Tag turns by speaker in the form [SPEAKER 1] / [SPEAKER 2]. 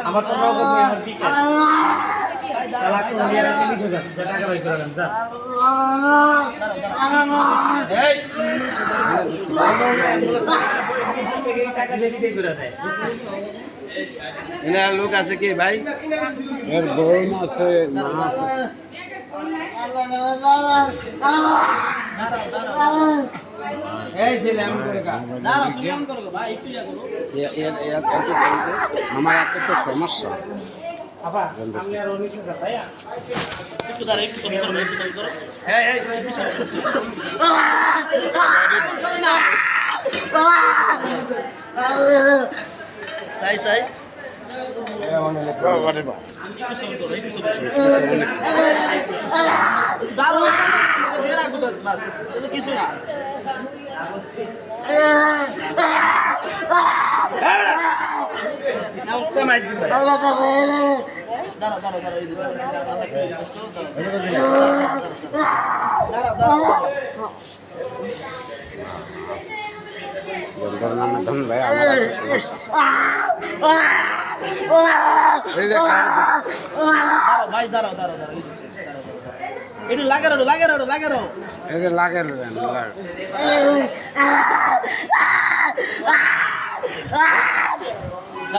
[SPEAKER 1] আমার তো নগদ নেই, আমার ঠিক আছে। তাহলে আপনি নিয়ে রাখেন 20,000 টাকা বাই করে দেন, যা। টাকা দিয়ে দিতে করে দেয়।
[SPEAKER 2] এনার লোক আছে কি ভাই? এর বোন আছে, মা আছে।
[SPEAKER 1] এই যে আমি করে কা দাঁড়াও, তুমি আম করো ভাই, একটু ইয়া করো।
[SPEAKER 2] আমার একটা তো সমস্যা।
[SPEAKER 1] আপা আমি আর অনিশ না ভাই, একটু দাঁড়াও, একটু সরি করো, একটু সরি করো। এই এই সাই সাই কিছু না।
[SPEAKER 2] নামে ধন ভাই আমার একটা সমস্যা।
[SPEAKER 1] ভাই দাঁড়াও দাঁড়াও দাঁড়াও, একটু লাগারো লাগারো লাগারো।
[SPEAKER 2] এই যে লাগে